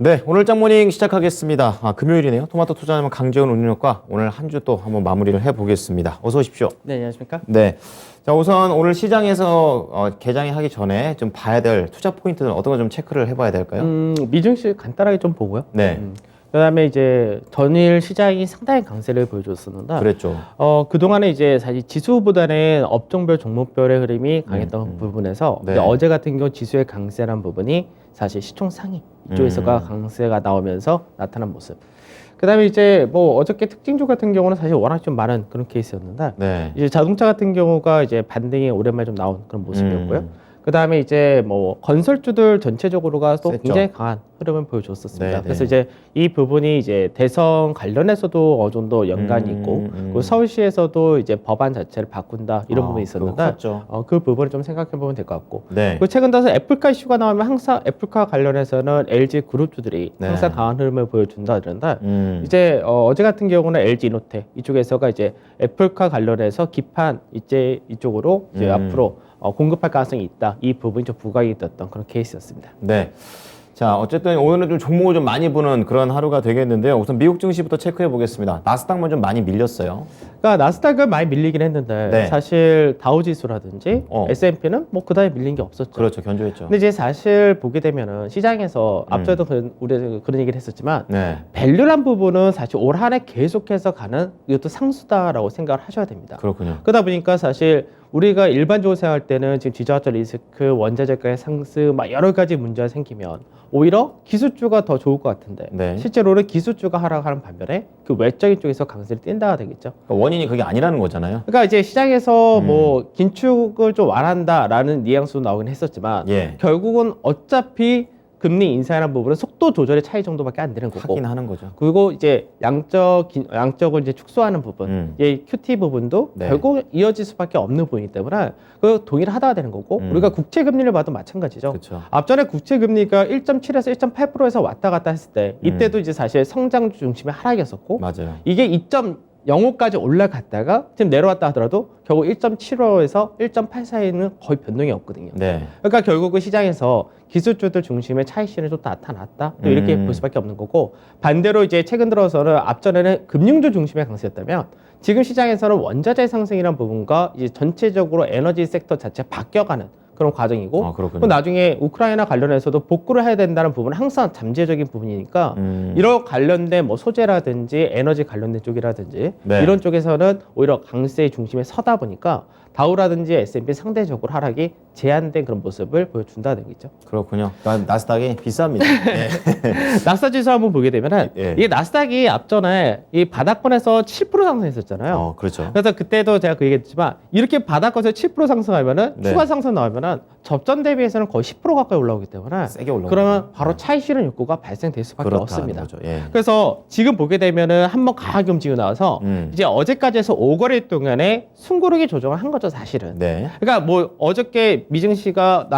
네, 오늘 짱모닝 시작하겠습니다. 금요일이네요. 토마토 투자하면 강재훈 운영과 오늘 한 주 또 한번 마무리를 해보겠습니다. 어서 오십시오. 네, 안녕하십니까? 네. 자, 우선 오늘 시장에서 개장이 하기 전에 좀 봐야 될 투자 포인트는 어떤 거 좀 체크를 해봐야 될까요? 미증시 간단하게 좀 보고요. 네. 그다음에 이제 전일 시장이 상당히 강세를 보여줬었는데, 그랬죠. 그동안에 이제 사실 지수보다는 업종별 종목별의 흐름이 강했던 부분에서 네. 이제 어제 같은 경우 지수의 강세란 부분이 사실 시총 상위 이쪽에서가 강세가 나오면서 나타난 모습. 그다음에 이제 뭐 어저께 특징주 같은 경우는 사실 워낙 좀 많은 그런 케이스였는데, 네. 이제 자동차 같은 경우가 이제 반등이 오랜만에 좀 나온 그런 모습이었고요. 그다음에 이제 뭐 건설주들 전체적으로가 또 셌죠. 굉장히 강한 흐름을 보여줬었습니다. 네네. 그래서 이제 이 부분이 이제 대선 관련해서도 어느 정도 연관이 있고, 그리고 서울시에서도 이제 법안 자체를 바꾼다 이런 부분이 있었는데, 그거 컸죠. 그 부분을 좀 생각해 보면 될 것 같고. 네. 그리고 최근 들어서 애플카 이슈가 나오면 항상 애플카 관련해서는 LG 그룹주들이 네. 항상 강한 흐름을 보여준다 그러는데, 이제 이제 어제 같은 경우는 LG 이노텍 이쪽에서가 이제 애플카 관련해서 기판 이제 이쪽으로 이제 앞으로 공급할 가능성이 있다. 이 부분이 좀 부각이 됐던 그런 케이스였습니다. 네. 자, 어쨌든 오늘은 좀 종목을 좀 많이 보는 그런 하루가 되겠는데요. 우선 미국 증시부터 체크해 보겠습니다. 나스닥만 좀 많이 밀렸어요. 그러니까 나스닥은 많이 밀리긴 했는데 네. 사실 다우지수라든지 S&P는 뭐 그다지 밀린 게 없었죠. 그렇죠. 견조했죠. 근데 이제 사실 보게 되면은 시장에서 앞서도 우리 그런 얘기를 했었지만 네. 밸류란 부분은 사실 올 한 해 계속해서 가는 이것도 상수다라고 생각을 하셔야 됩니다. 그렇군요. 그러다 보니까 사실 우리가 일반적으로 생각할 때는 지금 지정학적 리스크, 원자재가의 상승, 막 여러 가지 문제가 생기면 오히려 기술주가 더 좋을 것 같은데 네. 실제로는 기술주가 하락하는 반면에 그 외적인 쪽에서 강세를 띈다가 되겠죠. 그러니까 원인이 그게 아니라는 거잖아요. 그러니까 이제 시장에서 뭐 긴축을 좀 완화한다라는 뉘앙스도 나오긴 했었지만 예. 결국은 어차피 금리 인상이라는 부분은 속도 조절의 차이 정도밖에 안 되는 거고 하긴 하는 거죠. 그리고 이제 양적을 이제 축소하는 부분, 이 QT 부분도 네. 결국 이어질 수밖에 없는 부분이기 때문에 그 동의를 하다가 되는 거고 우리가 국채 금리를 봐도 마찬가지죠. 그렇죠. 앞전에 국채 금리가 1.7에서 1.8%에서 왔다 갔다 했을 때 이때도 이제 사실 성장 중심의 하락이었었고 맞아요. 이게 2.05까지 올라갔다가 지금 내려왔다 하더라도 결국 1.75에서 1.8 사이는 거의 변동이 없거든요. 네. 그러니까 결국은 시장에서 기술주들 중심의 차익 실현이 또 나타났다. 또 이렇게 볼 수밖에 없는 거고 반대로 이제 최근 들어서는 앞전에는 금융주 중심의 강세였다면 지금 시장에서는 원자재 상승이라는 부분과 이제 전체적으로 에너지 섹터 자체 바뀌어가는 그런 과정이고 그렇군요. 또 나중에 우크라이나 관련해서도 복구를 해야 된다는 부분은 항상 잠재적인 부분이니까 이런 관련된 뭐 소재라든지 에너지 관련된 쪽이라든지 네. 이런 쪽에서는 오히려 강세의 중심에 서다 보니까 다우라든지 S&P 상대적으로 하락이 제한된 그런 모습을 보여준다는 거죠. 그렇군요. 나스닥이 비쌉니다. 예. 나스닥 지수 한번 보게 되면은 예. 이게 나스닥이 앞전에 이 바닥권에서 7% 상승했었잖아요. 그렇죠. 그래서 그때도 제가 그 얘기했지만 이렇게 바닥권에서 7% 상승하면은 네. 추가 상승 나오면은 접전 대비해서는 거의 10% 가까이 올라오기 때문에 세게 올라오죠. 그러면 바로 차익 실현 욕구가 발생될 수밖에 그렇다는 없습니다. 거죠. 예. 그래서 지금 보게 되면은 한번 강하게 움직이고 나와서 이제 어제까지 해서 5거래 동안에 숨고르기 조정을 한 거죠, 사실은. 네. 그러니까 뭐 어저께 미증시가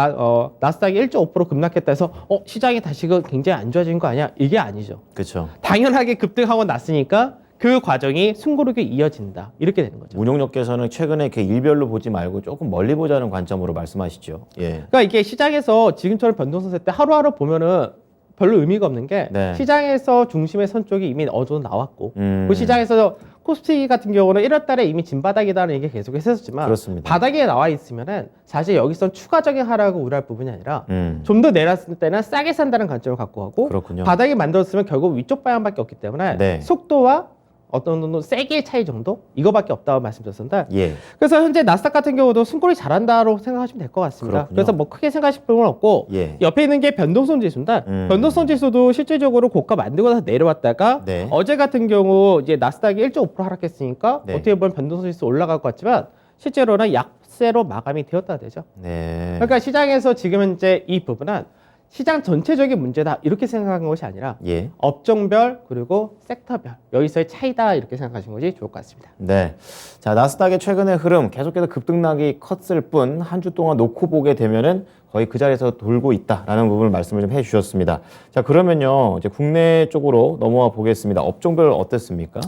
나스닥이 1.5% 급락했다 해서 시장이 다시금 굉장히 안 좋아진 거 아니야? 이게 아니죠. 그렇죠. 당연하게 급등하고 났으니까 그 과정이 숨고르기 이어진다. 이렇게 되는 거죠. 운용력께서는 최근에 이렇게 일별로 보지 말고 조금 멀리 보자는 관점으로 말씀하시죠. 예. 그러니까 이게 시장에서 지금처럼 변동성세 때 하루하루 보면은 별로 의미가 없는 게 네. 시장에서 중심의 선 쪽이 이미 어느 정도 나왔고 그 시장에서 코스피 같은 경우는 1월 달에 이미 진바닥이라는 얘기 계속 했었지만 그렇습니다. 바닥에 나와 있으면은 사실 여기서 추가적인 하락을 우려할 부분이 아니라 좀 더 내렸을 때는 싸게 산다는 관점을 갖고 가고 그렇군요. 바닥이 만들었으면 결국 위쪽 방향밖에 없기 때문에 네. 속도와 어떤 정도 세기의 차이 정도 이거밖에 없다고 말씀드렸었는데 예. 그래서 현재 나스닥 같은 경우도 숨고르기 잘한다고 생각하시면 될 것 같습니다. 그렇군요. 그래서 뭐 크게 생각하실 필요는 없고 예. 옆에 있는 게 변동성 지수인데 변동성 지수도 실질적으로 고가 만들고 나서 내려왔다가 네. 어제 같은 경우 이제 나스닥이 1.5% 하락했으니까 네. 어떻게 보면 변동성 지수 올라갈 것 같지만 실제로는 약세로 마감이 되었다 되죠. 네. 그러니까 시장에서 지금 현재 이 부분은 시장 전체적인 문제다 이렇게 생각하는 것이 아니라 예. 업종별 그리고 섹터별 여기서의 차이다 이렇게 생각하시는 것이 좋을 것 같습니다. 네. 자, 나스닥의 최근의 흐름 계속해서 급등락이 컸을 뿐 한 주 동안 놓고 보게 되면은 거의 그 자리에서 돌고 있다라는 부분을 말씀을 좀 해주셨습니다. 자, 그러면요 이제 국내 쪽으로 넘어와 보겠습니다. 업종별 어땠습니까?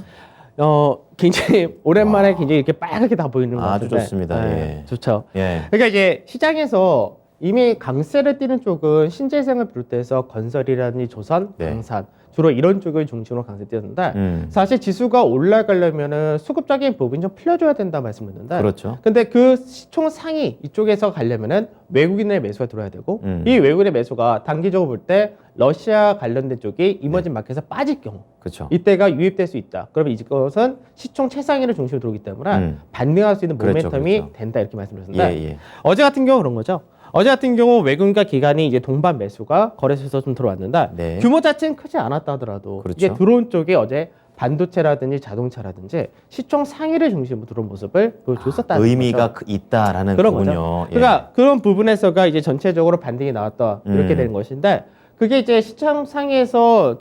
굉장히 오랜만에 굉장히 이렇게 빨갛게 다 보이는 것 아주 같은데 좋습니다. 예. 좋죠. 예. 그러니까 이제 시장에서 이미 강세를 띠는 쪽은 신재생을 비롯해서 건설이라든지 조선, 네. 방산 주로 이런 쪽을 중심으로 강세 띄었는데 사실 지수가 올라가려면은 수급적인 부분이 좀 풀려줘야 된다 말씀드렸는데 그렇죠. 근데 그 시총 상위 이쪽에서 가려면은 외국인의 매수가 들어야 되고 이 외국인의 매수가 단기적으로 볼 때 러시아 관련된 쪽이 이머징 마켓에서 빠질 경우 그렇죠. 이때가 유입될 수 있다. 그러면 이것은 시총 최상위를 중심으로 들어오기 때문에 반등할 수 있는 그렇죠, 모멘텀이 그렇죠. 된다 이렇게 말씀드렸는데 예, 예. 어제 같은 경우 그런 거죠. 어제 같은 경우 외국인과 기관이 이제 동반 매수가 거래소에서 좀 들어왔는데 네. 규모 자체는 크지 않았다 하더라도 그렇죠. 이게 들어온 쪽이 어제 반도체라든지 자동차라든지 시총 상위를 중심으로 들어온 모습을 보여줬었다는 의미가 거죠. 있다라는 그런 거군요. 거죠. 예. 그러니까 그런 부분에서가 이제 전체적으로 반등이 나왔다 이렇게 되는 것인데 그게 이제 시장 상위에서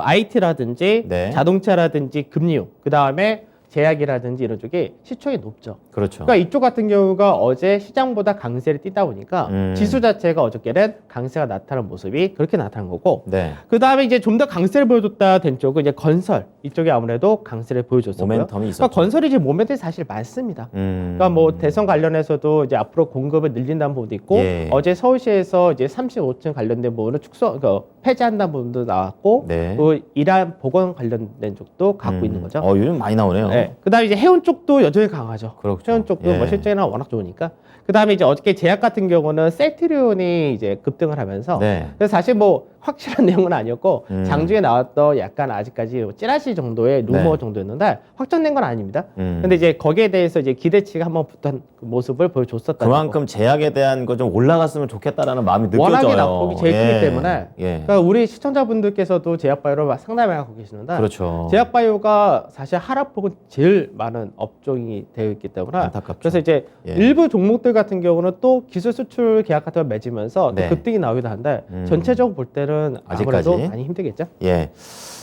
IT라든지 네. 자동차라든지 금융 그 다음에 제약이라든지 이런 쪽이 시총이 높죠. 그렇죠. 그러니까 이쪽 같은 경우가 어제 시장보다 강세를 띠다 보니까 지수 자체가 어저께는 강세가 나타난 모습이 그렇게 나타난 거고 네. 그 다음에 이제 좀 더 강세를 보여줬다 된 쪽은 이제 건설 이쪽이 아무래도 강세를 보여줬었고요. 모멘텀이 있었죠. 그러니까 건설이 이제 모멘텀이 사실 많습니다. 그러니까 뭐 대선 관련해서도 이제 앞으로 공급을 늘린다는 부분도 있고 예. 어제 서울시에서 이제 35층 관련된 부분을 그러니까 폐지한다는 부분도 나왔고 네. 또 이란 보건 관련된 쪽도 갖고 있는 거죠. 요즘 많이 나오네요. 네. 그다음에 이제 해운 쪽도 여전히 강하죠. 그렇죠. 해운 쪽도 예. 뭐 실제는 워낙 좋으니까. 그다음에 이제 어저께 제약 같은 경우는 셀트리온이 이제 급등을 하면서 네. 그래서 사실 뭐 확실한 내용은 아니었고 장중에 나왔던 약간 아직까지 찌라시 정도의 루머 네. 정도였는데 확정된 건 아닙니다. 음. 근데 이제 거기에 대해서 이제 기대치가 한번 붙은 그 모습을 보여줬었다. 그만큼 제약에 대한 거 좀 올라갔으면 좋겠다라는 마음이 느껴져요. 워낙에 낙폭이 제일 예. 크기 때문에 예. 그러니까 우리 시청자분들께서도 제약바이오를 상당히 많이 갖고 계시는데 그렇죠. 제약바이오가 사실 하락폭은 제일 많은 업종이 되어 있기 때문에 안타깝죠. 그래서 이제 예. 일부 종목들 같은 경우는 또 기술 수출 계약 같은 걸 맺으면서 네. 또 급등이 나오기도 하는데 전체적으로 볼 때는 아무래도 아직까지? 많이 힘들겠죠. 예.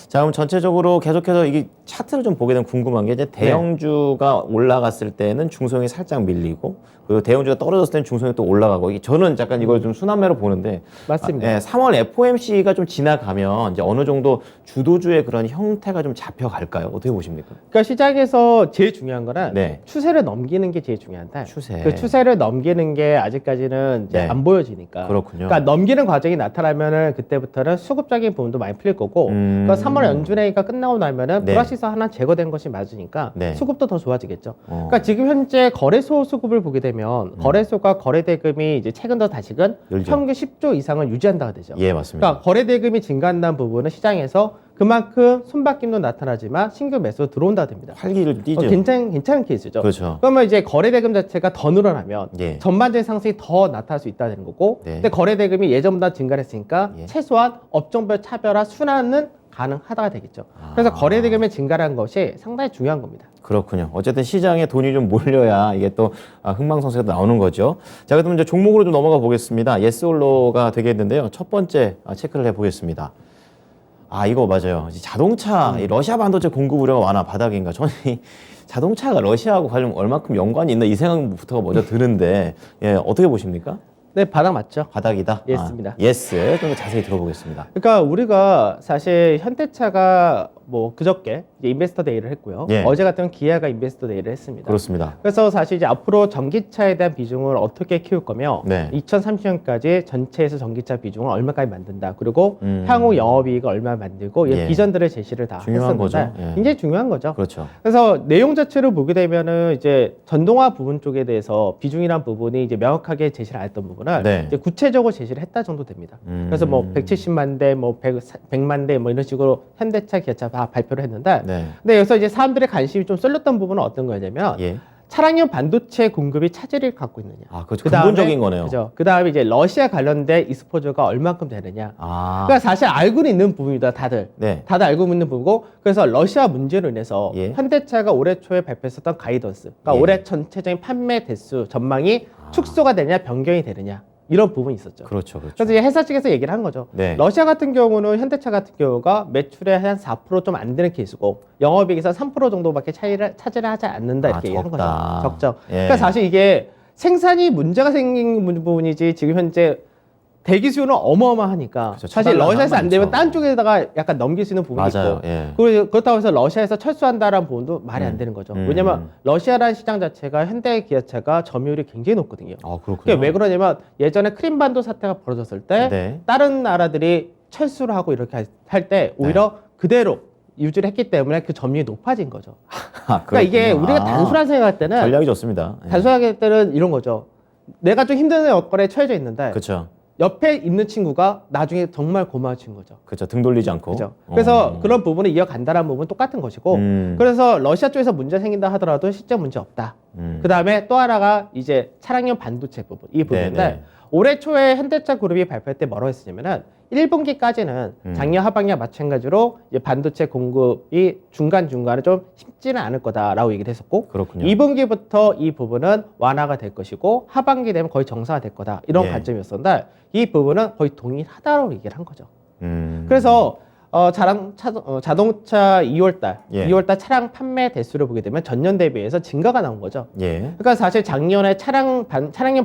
자, 그럼 전체적으로 계속해서 이게 차트를 좀 보게 되면 궁금한 게 이제 대형주가 올라갔을 때는 중소형이 살짝 밀리고 그리고 대형주가 떨어졌을 때는 중소형이 또 올라가고 이게 저는 약간 이걸 좀 순환매로 보는데 맞습니다. 예, 3월 FOMC가 좀 지나가면 이제 어느 정도 주도주의 그런 형태가 좀 잡혀갈까요? 어떻게 보십니까? 그러니까 시장에서 제일 중요한 거는 네. 추세를 넘기는 게 제일 중요한데 추세. 그 추세를 넘기는 게 아직까지는 이제 네. 안 보여지니까 그렇군요. 그러니까 넘기는 과정이 나타나면은 그때부터는 수급적인 부분도 많이 풀릴 거고 그러니까 3월 연준회의가 끝나고 나면은 네. 불확실성 하나 제거된 것이 맞으니까 네. 수급도 더 좋아지겠죠. 그러니까 지금 현재 거래소 수급을 보게 되면 거래소가 거래대금이 이제 최근 더 다시금 늘죠. 평균 10조 이상을 유지한다가 되죠. 예, 맞습니다. 그러니까 거래대금이 증가한다는 부분은 시장에서 그만큼 손바뀜도 나타나지만 신규 매수 들어온다 됩니다. 활기를 띠죠. 괜찮은 케이스죠. 그렇죠. 그러면 이제 거래대금 자체가 더 늘어나면 예. 전반적인 상승이 더 나타날 수 있다는 거고, 네. 근데 거래대금이 예전보다 증가를 했으니까 예. 최소한 업종별 차별화 순환은 가능하다가 되겠죠. 그래서 거래대금의 증가라는 것이 상당히 중요한 겁니다. 그렇군요. 어쨌든 시장에 돈이 좀 몰려야 이게 또 흥망성쇠가 나오는 거죠. 자, 그럼 이제 종목으로 좀 넘어가 보겠습니다. 예스올로가 되겠는데요. 첫 번째 체크를 해보겠습니다. 이거 맞아요. 자동차, 이 러시아 반도체 공급 우려가 완화 바닥인가. 저는 이 자동차가 러시아하고 관련 얼마큼 연관이 있나 이 생각부터가 먼저 드는데, 예, 어떻게 보십니까? 네, 바닥 맞죠? 바닥이다? 예스입니다. 예스. 좀 더 자세히 들어보겠습니다. 그러니까 우리가 사실 현대차가 뭐 그저께 이제 인베스터 데이를 했고요. 예. 어제 같은 기아가 인베스터 데이를 했습니다. 그렇습니다. 그래서 사실 이제 앞으로 전기차에 대한 비중을 어떻게 키울 거며 네. 2030년까지 전체에서 전기차 비중을 얼마까지 만든다. 그리고 향후 영업이익을 얼마 만들고 이런 예. 비전들을 제시를 다 중요한 했었는데 거죠. 예. 굉장히 중요한 거죠. 그렇죠. 그래서 내용 자체를 보게 되면은 이제 전동화 부분 쪽에 대해서 비중이란 부분이 이제 명확하게 제시를 안 했던 부분을 네. 이제 구체적으로 제시를 했다 정도 됩니다. 그래서 뭐 170만 대, 뭐 100만 대 뭐 이런 식으로 현대차, 기아차 다 발표를 했는데 네. 근데 여기서 이제 사람들의 관심이 좀 쏠렸던 부분은 어떤 거냐면 예. 차량용 반도체 공급이 차질을 갖고 있느냐. 그렇죠. 그다음에- 근본적인 거네요. 그죠. 그 다음에 이제 러시아 관련된 익스포저가 얼만큼 되느냐. 그러니까 사실 알고는 있는 부분이다, 다들. 네. 다들 알고 있는 부분이고, 그래서 러시아 문제로 인해서 예. 현대차가 올해 초에 발표했었던 가이던스, 그러니까 예. 올해 전체적인 판매 대수 전망이 축소가 되냐, 변경이 되느냐. 이런 부분이 있었죠. 그렇죠. 그렇죠. 그래서 이제 회사 측에서 얘기를 한 거죠. 네. 러시아 같은 경우는 현대차 같은 경우가 매출의 한 4% 좀 안 되는 케이스고 영업이익에서 3% 정도밖에 차지를 하지 않는다 이렇게 얘기한 거죠. 적다. 적죠. 예. 그러니까 사실 이게 생산이 문제가 생긴 부분이지 지금 현재 대기 수요는 어마어마하니까 그렇죠. 사실 처단하는 러시아에서 안 되면 많죠. 딴 쪽에다가 약간 넘길 수 있는 부분이 맞아요. 있고 예. 그리고 그렇다고 해서 러시아에서 철수한다라는 부분도 말이 안 되는 거죠. 왜냐면 러시아라는 시장 자체가 현대 기아차가 점유율이 굉장히 높거든요. 아, 그렇군요. 그게 왜 그러냐면 예전에 크림반도 사태가 벌어졌을 때 네. 다른 나라들이 철수를 하고 이렇게 할 때 오히려 그대로 유지를 했기 때문에 그 점유율이 높아진 거죠. 아, 그러니까 이게 그렇군요. 우리가 단순한 생각할 때는 전략이 좋습니다. 예. 단순하게 할 때는 이런 거죠. 내가 좀 힘든 여건에 처해져 있는데 그렇죠. 옆에 있는 친구가 나중에 정말 고마워진 거죠. 그렇죠. 등 돌리지 않고. 그죠? 그래서 그런 부분을 이어간다는 부분은 똑같은 것이고, 그래서 러시아 쪽에서 문제 생긴다 하더라도 실제 문제 없다. 그 다음에 또 하나가 이제 차량용 반도체 부분, 이 부분인데, 네네. 올해 초에 현대차 그룹이 발표할 때 뭐라고 했었냐면은 1분기까지는 작년 하반기와 마찬가지로 이제 반도체 공급이 중간중간에 좀 쉽지는 않을 거다라고 얘기를 했었고, 그렇군요. 2분기부터 이 부분은 완화가 될 것이고, 하반기 되면 거의 정상화 될 거다. 이런 예. 관점이었었는데, 이 부분은 거의 동일하다고 얘기를 한 거죠. 음. 그래서 자동차 2월달, 예. 2월달 차량 판매 대수를 보게 되면 전년 대비해서 증가가 나온 거죠. 예. 그러니까 사실 작년에 차량용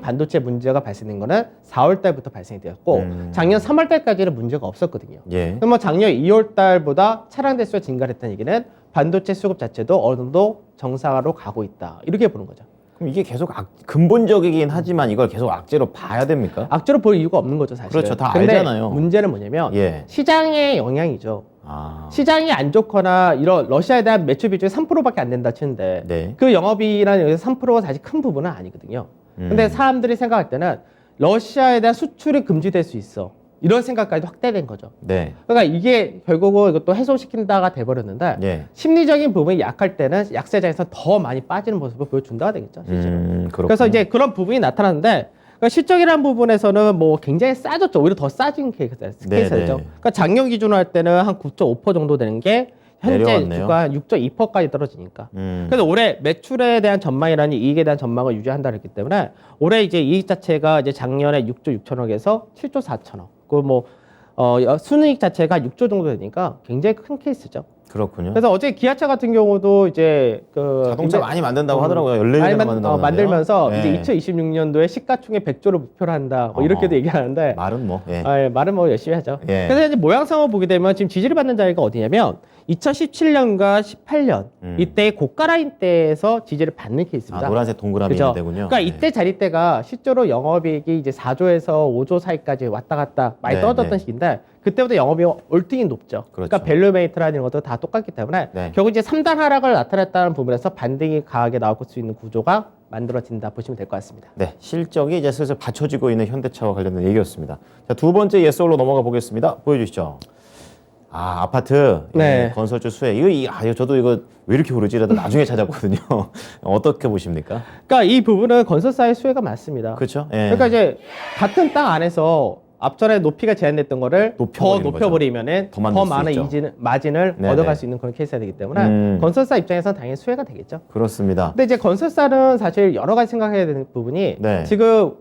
반도체 문제가 발생된 거는 4월달부터 발생이 되었고 작년 3월달까지는 문제가 없었거든요. 예. 그럼 뭐 작년 2월달보다 차량 대수가 증가했다는 얘기는 반도체 수급 자체도 어느 정도 정상화로 가고 있다. 이렇게 보는 거죠. 그럼 이게 계속 근본적이긴 하지만 이걸 계속 악재로 봐야 됩니까? 악재로 볼 이유가 없는 거죠, 사실. 그렇죠. 다 근데 알잖아요. 문제는 뭐냐면 예. 시장의 영향이죠. 아. 시장이 안 좋거나 이런 러시아에 대한 매출 비중이 3%밖에 안 된다 치는데 네. 그 영업이익이라는 여기서 3%가 사실 큰 부분은 아니거든요. 근데 사람들이 생각할 때는 러시아에 대한 수출이 금지될 수 있어. 이런 생각까지도 확대된 거죠. 네. 그러니까 이게 결국은 이것도 해소시킨다가 돼버렸는데 예. 심리적인 부분이 약할 때는 약세장에서 더 많이 빠지는 모습을 보여준다가 되겠죠. 실제로. 그렇군요. 그래서 이제 그런 부분이 나타나는데 그러니까 실적이라는 부분에서는 뭐 굉장히 싸졌죠. 오히려 더 싸진 케이스였죠. 네, 그러니까 작년 기준으로 할 때는 한 9.5% 정도 되는 게 현재 내려왔네요. 주가 6.2%까지 떨어지니까. 그래서 올해 매출에 대한 전망이라니 이익에 대한 전망을 유지한다 그랬기 때문에 올해 이제 이익 자체가 이제 작년에 6조 6천억에서 7조 4천억. 그 순이익 자체가 6조 정도 되니까 굉장히 큰 케이스죠. 그렇군요. 그래서 어제 기아차 같은 경우도 이제 그 자동차 많이 만든다고 하더라고요. 14개나 많이 만든다고 만들면서 네. 이제 2026년도에 시가총액 100조를 목표로 한다. 뭐 이렇게도 얘기하는데 말은 뭐. 예. 말은 뭐 열심히 하죠. 예. 그래서 이제 모양상을 보게 되면 지금 지지를 받는 자리가 어디냐면 2017년과 18년 이때 고가 라인 때에서 지지를 받는 케이스입니다. 아, 노란색 동그라미 그죠? 있는 데군요. 그러니까 이때 자리대가 실제로 영업이익이 이제 4조에서 5조 사이까지 왔다 갔다 많이 네, 떨어졌던 네. 시기인데 그때부터 영업이익 월등히 높죠. 그렇죠. 그러니까 밸류메이트라는 것도 다 똑같기 때문에 네. 결국 이제 3단 하락을 나타냈다는 부분에서 반등이 강하게 나올 수 있는 구조가 만들어진다 보시면 될 것 같습니다. 네, 실적이 이제 슬슬 받쳐지고 있는 현대차와 관련된 얘기였습니다. 자, 두 번째 예스홀로 넘어가 보겠습니다. 보여주시죠. 아, 아파트 네. 예, 건설주 수혜. 이거 저도 이거 왜 이렇게 오르지? 이러다 나중에 찾았거든요. 어떻게 보십니까? 그러니까 이 부분은 건설사의 수혜가 많습니다. 그렇죠? 예. 그러니까 이제 같은 땅 안에서 앞전에 높이가 제한됐던 거를 더 높여버리는 높여버리면은 더 만들 수 많은 있죠. 마진을 네네. 얻어갈 수 있는 그런 케이스가 되기 때문에 건설사 입장에서는 당연히 수혜가 되겠죠. 그렇습니다. 근데 이제 건설사는 사실 여러 가지 생각해야 되는 부분이 네. 지금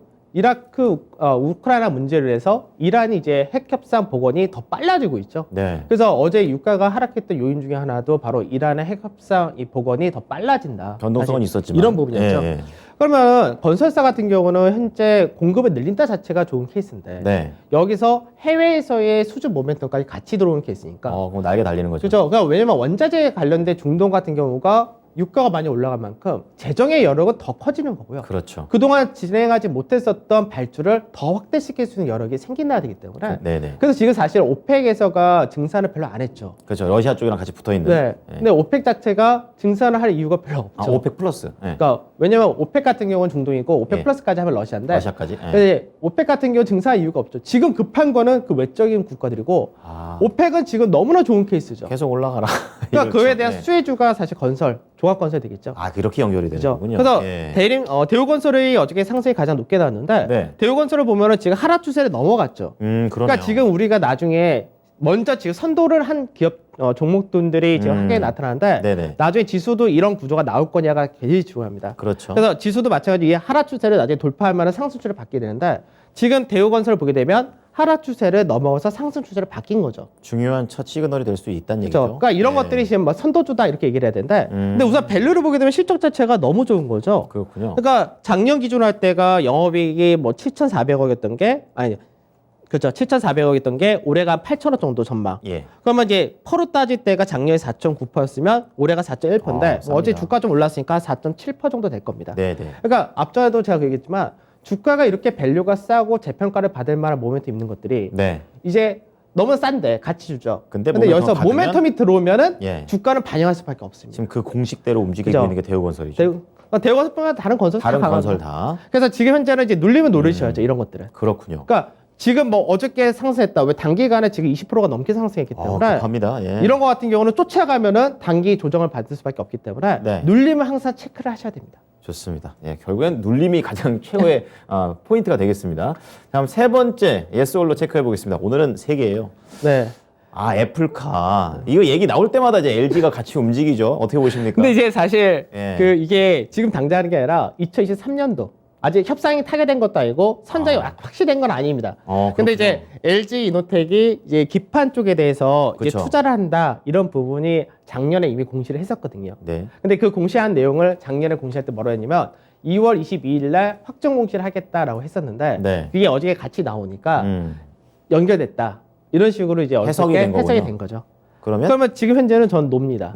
우크라이나 문제를 해서 이란이 이제 핵 협상 복원이 더 빨라지고 있죠. 네. 그래서 어제 유가가 하락했던 요인 중에 하나도 바로 이란의 핵 협상 이 복원이 더 빨라진다. 변동성은 사실 있었지만 이런 부분이었죠. 예, 예. 그러면 건설사 같은 경우는 현재 공급을 늘린다 자체가 좋은 케이스인데 네. 여기서 해외에서의 수주 모멘텀까지 같이 들어오는 케이스니까 그럼 날개 달리는 거죠. 그렇죠. 그러니까 왜냐면 원자재 관련된 중동 같은 경우가 유가가 많이 올라간 만큼 재정의 여력은 더 커지는 거고요. 그렇죠. 그동안 진행하지 못했었던 발주를 더 확대시킬 수 있는 여력이 생긴다야 되기 때문에 네네. 그래서 지금 사실 오펙에서가 증산을 별로 안 했죠. 그렇죠. 러시아 쪽이랑 같이 붙어 있는. 네. 근데 오펙 자체가 증산을 할 이유가 별로 아, 없죠. 오펙 플러스. 예. 그러니까 왜냐면 오펙 같은 경우는 중동이고 오펙 예. 플러스까지 하면 러시아인데 러시아까지. 예. 근데 오펙 같은 경우 증산할 이유가 없죠. 지금 급한 거는 그 외적인 국가들이고 아, 오펙은 지금 너무나 좋은 케이스죠. 계속 올라가라. 그러니까 이렇죠. 그에 대한 예. 수혜주가 사실 종합건설이 되겠죠. 아, 그렇게 연결이 되는 그죠? 거군요. 그래서 예. 대우건설이 어저께 상승이 가장 높게 나왔는데 네. 대우건설을 보면은 지금 하락 추세를 넘어갔죠. 그러네요. 그러니까 지금 우리가 나중에 먼저 지금 선도를 한 기업 종목들이 지금 한개 나타나는데 네네. 나중에 지수도 이런 구조가 나올 거냐가 굉장히 중요합니다. 그렇죠. 그래서 지수도 마찬가지로 이 하락 추세를 나중에 돌파할 만한 상승 추세를 받게 되는데 지금 대우건설을 보게 되면 하락 추세를 넘어서 상승 추세를 바뀐 거죠. 중요한 첫 시그널이 될 수 있다는 그렇죠. 얘기죠. 그러니까 이런 예. 것들이 지금 뭐 선도주다 이렇게 얘기를 해야 되는데 근데 우선 밸류를 보게 되면 실적 자체가 너무 좋은 거죠. 그렇군요. 그러니까 작년 기준으로 할 때가 영업이익이 뭐 7,400억이었던 게 아니 그렇죠. 7,400억이었던 게 올해가 8,000억 정도 전망. 예. 그러면 이제 퍼로 따질 때가 작년에 4.9%였으면 올해가 4.1%인데 아, 어제 쌉니다. 주가 좀 올랐으니까 4.7% 정도 될 겁니다. 네, 네. 그러니까 앞전에도 제가 얘기했지만 주가가 이렇게 밸류가 싸고 재평가를 받을 만한 모멘텀 있는 것들이 네. 이제 너무 싼데 같이 주죠. 근데 여기서 받으면? 모멘텀이 들어오면은 예. 주가는 반영할 수밖에 없습니다. 지금 그 공식대로 움직이고 그죠? 있는 게 대우건설이죠. 대우건설뿐만 다른 건설 다른 다 건설 강합니다. 다. 그래서 지금 현재는 이제 눌리면 노리셔야죠. 이런 것들은. 그렇군요. 그러니까 지금 뭐 어저께 상승했다. 왜 단기간에 지금 20%가 넘게 상승했기 때문에 급합니다. 예. 이런 거 같은 경우는 쫓아가면은 단기 조정을 받을 수밖에 없기 때문에 네. 눌리면 항상 체크를 하셔야 됩니다. 좋습니다. 예, 결국엔 눌림이 가장 최고의 포인트가 되겠습니다. 다음 세 번째 예스올로 체크해 보겠습니다. 오늘은 세 개예요. 네. 애플카. 이거 얘기 나올 때마다 이제 LG가 같이 움직이죠. 어떻게 보십니까? 근데 이제 사실 예. 이게 지금 당장 하는 게 아니라 2023년도 아직 협상이 타결된 것도 아니고 선정이 확실된 건 아닙니다. 근데 이제 LG 이노텍이 이제 기판 쪽에 대해서 이제 그쵸. 투자를 한다 이런 부분이 작년에 이미 공시를 했었거든요. 네. 근데 그 공시한 내용을 작년에 공시할 때 뭐라 했냐면 2월 22일 날 확정 공시를 하겠다라고 했었는데 네. 그게 어저께 같이 나오니까 연결됐다. 이런 식으로 이제 해석이 된 거군요. 해석이 된 거죠. 그러면 지금 현재는 전 노입니다.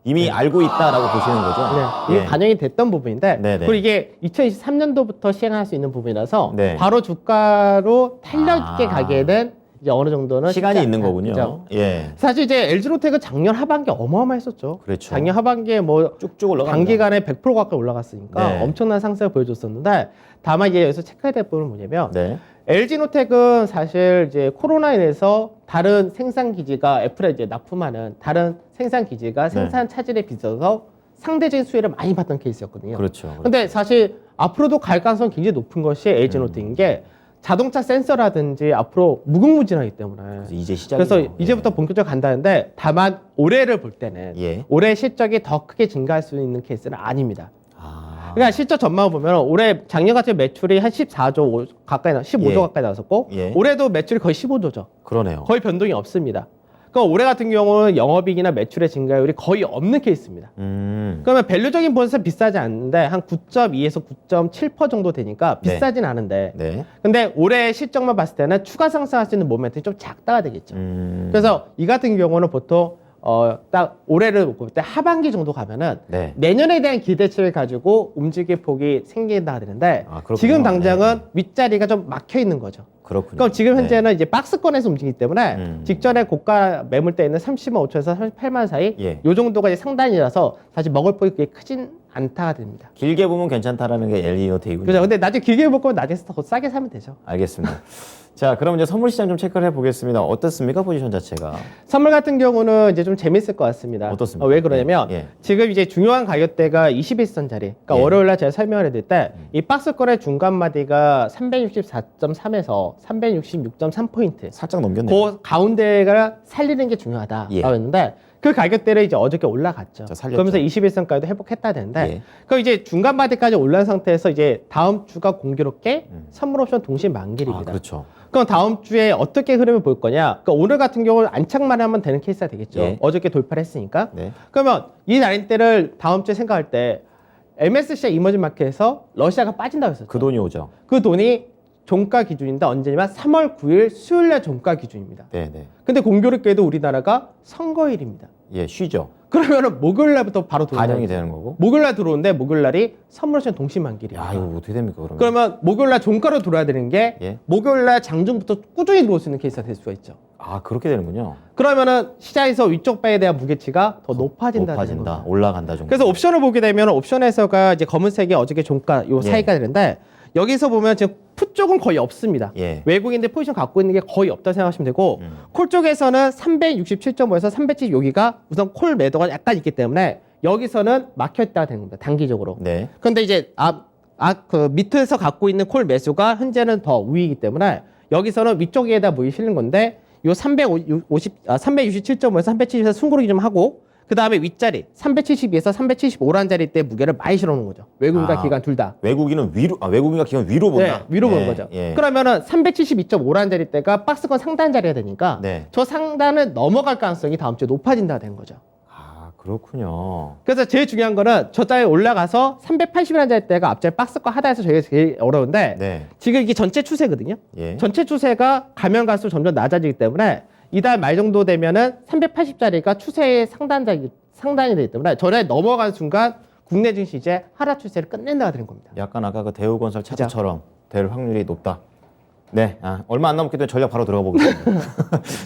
이미 알고 있다라고 보시는 거죠? 네, 이게 예. 반영이 됐던 부분인데 네네. 그리고 이게 2023년도부터 시행할 수 있는 부분이라서 네. 바로 주가로 탄력 있게 가기에는 이제 어느 정도는 시간이 쉽지 있는 않다. 거군요. 그죠? 예. 사실 이제 LG로텍은 작년 하반기 어마어마했었죠. 그렇죠. 작년 하반기에 뭐 쭉쭉 올라갑니다. 단기간에 100% 가까이 올라갔으니까 네. 엄청난 상승을 보여줬었는데 다만 이제 여기서 체크해야 될 부분은 뭐냐면 네. LG노텍은 사실 이제 코로나 인해서 다른 생산 기지가 애플에 이제 납품하는 다른 생산 기지가 생산 차질에 빚어서 상대적인 수혜를 많이 받던 케이스였거든요. 그렇죠. 근데 사실 앞으로도 갈 가능성이 굉장히 높은 것이 LG노텍인 게 자동차 센서라든지 앞으로 무궁무진하기 때문에 그래서 이제 시작이죠. 그래서 이제부터 본격적으로 간다는데 다만 올해를 볼 때는 예. 올해 실적이 더 크게 증가할 수 있는 케이스는 아닙니다. 아. 그러니까 실적 전망을 보면 올해 작년 같은 매출이 한 14조 가까이 15조 예. 가까이 나왔었고 예. 올해도 매출이 거의 15조죠. 그러네요. 거의 변동이 없습니다. 그러니까 올해 같은 경우는 영업이익이나 매출의 증가율이 거의 없는 케이스입니다. 그러면 밸류적인 본선 비싸지 않는데 한 9.2에서 9.7% 정도 되니까 비싸진 않은데 네. 근데 올해 실적만 봤을 때는 추가 상승할 수 있는 모멘텀이 좀 작다가 되겠죠. 음. 그래서 이 같은 경우는 보통 딱 올해를 볼 때 하반기 정도 가면은 네. 내년에 대한 기대치를 가지고 움직일 폭이 생긴다 되는데 그렇군요. 지금 당장은 네. 윗자리가 좀 막혀 있는 거죠. 그렇군요. 그럼 지금 네. 현재는 이제 박스권에서 움직이기 때문에 직전에 고가 매물대에 있는 30만 5천에서 38만 사이 예. 요 정도가 이제 상단이라서 사실 먹을 폭이 그렇게 크진 않다가 됩니다. 길게 보면 괜찮다라는 게 LG노텍이군요. 그죠? 근데 나중에 길게 볼 거면 나중에 더 싸게 사면 되죠. 알겠습니다. 자, 그럼 이제 선물 시장 좀 체크를 해보겠습니다. 어떻습니까? 포지션 자체가. 선물 같은 경우는 이제 좀 재밌을 것 같습니다. 어떻습니까? 왜 그러냐면 예. 지금 이제 중요한 가격대가 21선 자리. 그러니까 예. 월요일 날 제가 설명을 해드릴 때 이 박스권의 중간 마디가 364.3에서 366.3포인트. 살짝 넘겼네요. 그 가운데가 살리는 게 중요하다라고 예. 했는데 그 가격대를 이제 어저께 올라갔죠. 자, 살렸죠. 그러면서 21선까지도 회복했다 되는데 예. 그럼 이제 중간 바디까지 올라온 상태에서 이제 다음 주가 공교롭게 선물 옵션 동시 만기입니다. 그렇죠. 그럼 다음 주에 어떻게 흐름을 볼 거냐? 그러니까 오늘 같은 경우는 안착만 하면 되는 케이스가 되겠죠. 예. 어저께 돌파를 했으니까. 네. 그러면 이 날짜를 다음 주에 생각할 때 MSCI 이머징 마켓에서 러시아가 빠진다고 했었죠. 그 돈이 오죠. 그 돈이 종가 기준인데 언제냐면 3월 9일 수요일 날 종가 기준입니다. 네, 네. 근데 공교롭게도 우리나라가 선거일입니다. 예, 쉬죠. 그러면은 목요일 날부터 바로 반영이 들어오는 되는 거고. 목요일 날 들어오는데 목요일 날이 선물 옵션 동시 만기입니다. 야, 이거 어떻게 됩니까, 그러면? 그러면 목요일 날 종가로 들어와야 되는 게 예. 목요일 날 장중부터 꾸준히 들어올 수 있는 케이스가 될 수가 있죠. 그렇게 되는군요. 그러면은 시장에서 위쪽 바에 대한 무게치가 더 높아진다는 높아진다. 겁니다. 올라간다 정도. 그래서 옵션을 보게 되면 옵션에서가 이제 검은색이 어저께 종가 요 사이가 되는데 여기서 보면 지금 풋 쪽은 거의 없습니다. 예. 외국인들 포지션 갖고 있는 게 거의 없다 생각하시면 되고 콜 쪽에서는 367.5에서 370 여기가 우선 콜 매도가 약간 있기 때문에 여기서는 막혀 있다가 되는 겁니다. 단기적으로. 네. 근데 이제 그 밑에서 갖고 있는 콜 매수가 현재는 더 우위이기 때문에 여기서는 위쪽에다 무이 실는 건데 요 367.5에서 370에서 숨고르기 좀 하고 그 다음에 윗자리 372에서 375란 자리 때 무게를 많이 실어놓은 거죠. 외국인과 기관 둘 다. 외국인은 위로, 외국인과 기관 위로 본다. 네, 위로 보는 거죠. 예. 그러면은 372.5란 자리 때가 박스권 상단 자리가 되니까 네. 저 상단을 넘어갈 가능성이 다음 주에 높아진다 된 거죠. 그렇군요. 그래서 제일 중요한 거는 저자에 올라가서 380이라는 자리대가 앞자리 박스권 하단에서 저희가 제일 어려운데 네. 지금 이게 전체 추세거든요. 예. 전체 추세가 가면 갈수록 점점 낮아지기 때문에 이달 말 정도 되면은 380짜리가 추세의 상단이 되기 때문에 전에 넘어간 순간 국내 증시 이제 하락 추세를 끝낸다가 되는 겁니다. 약간 아까 그 대우건설 차트처럼 될 확률이 높다. 네. 얼마 안 남았기 때문에 전략 바로 들어가 보겠습니다.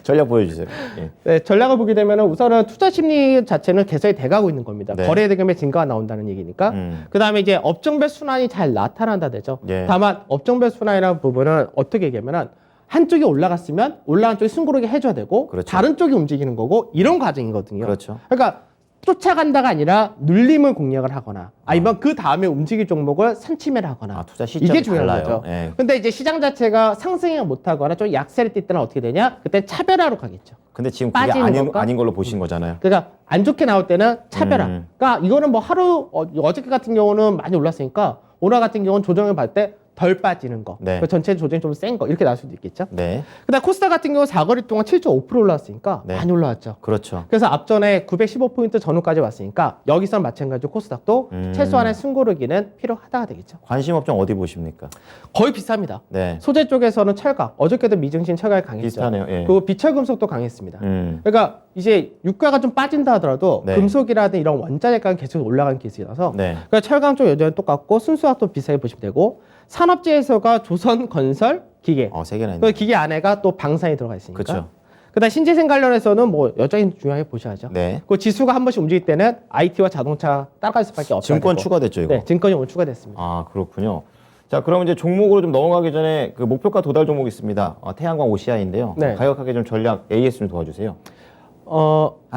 전략 보여주세요. 예. 네, 전략을 보게 되면은 우선은 투자 심리 자체는 개선이 돼가고 있는 겁니다. 네. 거래 대금의 증가가 나온다는 얘기니까. 그 다음에 이제 업종별 순환이 잘 나타난다 되죠. 예. 다만 업종별 순환이라는 부분은 어떻게 얘기하면은 한쪽이 올라갔으면 올라간 쪽이 승부르게 해줘야 되고 그렇죠. 다른 쪽이 움직이는 거고 이런 과정이거든요. 그렇죠. 그러니까 쫓아간다가 아니라 눌림을 공략을 하거나 아니면 그 다음에 움직일 종목을 선침해를 하거나 투자 시점이 이게 중요한 달라요. 거죠. 예. 근데 이제 시장 자체가 상승을 못하거나 좀 약세를 띌 때는 어떻게 되냐? 그때 차별화로 가겠죠. 근데 지금 그게 빠지는 것과? 아닌 걸로 보신 거잖아요. 그러니까 안 좋게 나올 때는 차별화. 그러니까 이거는 뭐 하루 어저께 같은 경우는 많이 올랐으니까 오늘 같은 경우는 조정을 받을 때 덜 빠지는 거. 네. 그 전체 조정이 좀 센 거. 이렇게 나올 수도 있겠죠. 네. 그다음 코스닥 같은 경우 4거리 동안 7.5% 올라왔으니까 네. 많이 올라왔죠. 그렇죠. 그래서 앞전에 915포인트 전후까지 왔으니까 여기서 마찬가지로 코스닥도 최소한의 숨고르기는 필요하다가 되겠죠. 관심 업종 어디 보십니까? 거의 비쌉니다. 네. 소재 쪽에서는 철강, 어저께도 미증신 철강이 강했죠. 비슷하네요. 예. 그리고 비철금속도 강했습니다. 음. 그러니까 이제 유가가 좀 빠진다 하더라도 네. 금속이라든 이런 원자재가는 계속 올라가는 기술이라서 네. 그러니까 철강 쪽 여전히 똑같고 순수화도 비싸게 보시면 되고 산업재에서가 조선, 건설, 기계 세 개나 그 있네. 기계 안에가 또 방산이 들어가 있으니까 그렇죠. 그다음 신재생 관련해서는 뭐 여전히 중요하게 보셔야죠. 네. 그 지수가 한 번씩 움직일 때는 IT와 자동차 따라갈 수밖에 없다. 증권 추가됐죠, 이거? 네, 증권이 오늘 추가됐습니다. 아, 그렇군요. 자, 그럼 이제 종목으로 좀 넘어가기 전에 그 목표가 도달 종목이 있습니다. 태양광 OCI인데요. 네. 가격하게 좀 전략 AS 좀 도와주세요.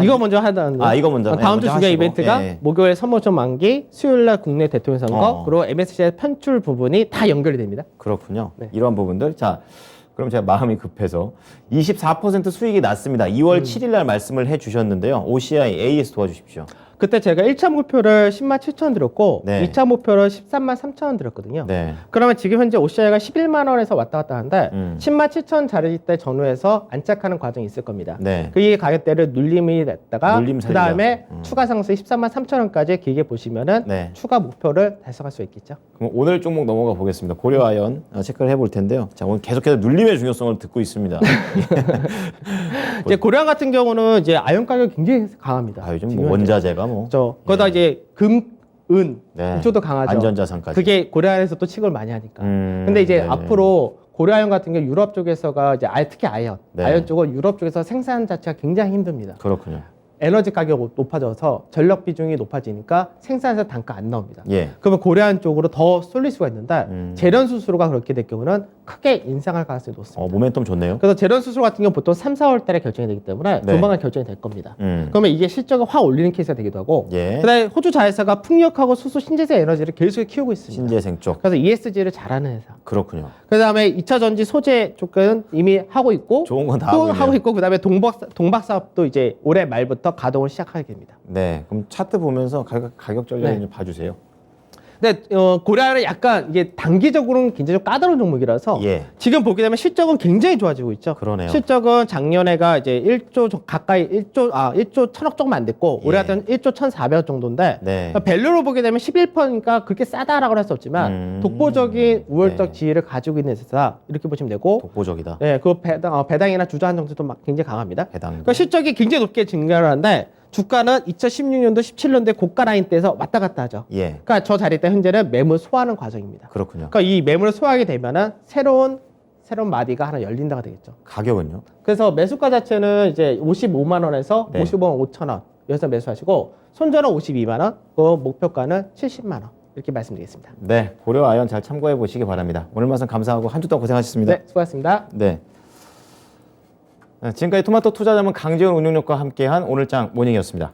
이거 먼저 하다는 이거 먼저. 네, 다음 주 먼저 중요한 하시고. 이벤트가 예. 목요일 선거점 만기, 수요일날 국내 대통령 선거, 그리고 MSCI 편출 부분이 다 연결이 됩니다. 그렇군요. 네. 이러한 부분들. 자, 그럼 제가 마음이 급해서 24% 수익이 났습니다. 2월 7일 날 말씀을 해 주셨는데요. OCI AS 도와주십시오. 그때 제가 1차 목표를 10만 7천 드렸고 네. 2차 목표를 13만 3천 원 드렸거든요. 네. 그러면 지금 현재 OCI가 11만 원에서 왔다 갔다 하는데 10만 7천 자리 때 전후에서 안착하는 과정이 있을 겁니다. 네. 그 이 가격대를 눌림이 됐다가 눌림 그 다음에 사이다. 추가 상승 13만 3천 원까지 길게 보시면은 네. 추가 목표를 달성할 수 있겠죠. 그럼 오늘 종목 넘어가 보겠습니다. 고려아연 체크를 해볼 텐데요. 자, 오늘 계속해서 눌림의 중요성을 듣고 있습니다. 이제 고려안 같은 경우는 이제 아연 가격이 굉장히 강합니다. 요즘 지금 뭐 원자재가 뭐. 그렇죠. 거기다 이제 금, 은 네. 이쪽도 강하죠. 안전자산까지. 그게 고려안에서 또 취급을 많이 하니까. 근데 이제 네네. 앞으로 고려아연 같은 경우 유럽 쪽에서가 이제 특히 아연, 네. 아연 쪽은 유럽 쪽에서 생산 자체가 굉장히 힘듭니다. 그렇군요. 에너지 가격이 높아져서 전력 비중이 높아지니까 생산에서 단가 안 나옵니다. 예. 그러면 고려안 쪽으로 더 쏠릴 수가 있는데 재련 수수료가 그렇게 될 경우는 크게 인상할 가능성이 높습니다. 모멘텀 좋네요. 그래서 재련 수수료 같은 경우 보통 3, 4월 달에 결정이 되기 때문에 네. 조만간 결정이 될 겁니다. 음. 그러면 이게 실적을 확 올리는 케이스가 되기도 하고 예. 그다음에 호주 자회사가 풍력하고 수소 신재생 에너지를 계속 키우고 있습니다. 신재생 쪽. 그래서 ESG를 잘하는 회사. 그렇군요. 그다음에 2차 전지 소재 쪽은 이미 하고 있고 좋은 건 다 또 하고 하고 있네요. 있고 그다음에 동박 사업도 이제 올해 말부터 가동을 시작하게 됩니다. 네. 그럼 차트 보면서 가격 전략 네. 좀 봐주세요. 근데 고려아연은 약간 이게 단기적으로는 굉장히 좀 까다로운 종목이라서 예. 지금 보게 되면 실적은 굉장히 좋아지고 있죠. 그러네요. 실적은 작년에가 이제 1조 가까이 1조 1000억 조금 안 됐고 올해 같은 1조 1400억 정도인데 네. 그러니까 밸류로 보게 되면 11%니까 그렇게 싸다라고 할 수 없지만 독보적인 우월적 네. 지위를 가지고 있는 회사 이렇게 보시면 되고 독보적이다. 네, 그 배당이나 주주 안정성도 막 굉장히 강합니다. 배당. 그러니까 실적이 굉장히 높게 증가를 하는데 주가는 2016년도 17년도에 고가 라인대에서 왔다 갔다 하죠. 예. 그러니까 저 자리 때 현재는 매물 소화하는 과정입니다. 그렇군요. 그러니까 이 매물을 소화하게 되면은 새로운 마디가 하나 열린다가 되겠죠. 가격은요? 그래서 매수가 자체는 이제 55만 원에서 네. 55만 5천 원 여기서 매수하시고 손절은 52만 원, 그 목표가는 70만 원 이렇게 말씀드리겠습니다. 네. 고려아연 잘 참고해 보시기 바랍니다. 오늘 말씀 감사하고 한 주 동안 고생하셨습니다. 네, 수고하셨습니다. 네. 지금까지 토마토 투자자문 강재훈 운용력과 함께한 오늘장 모닝이었습니다.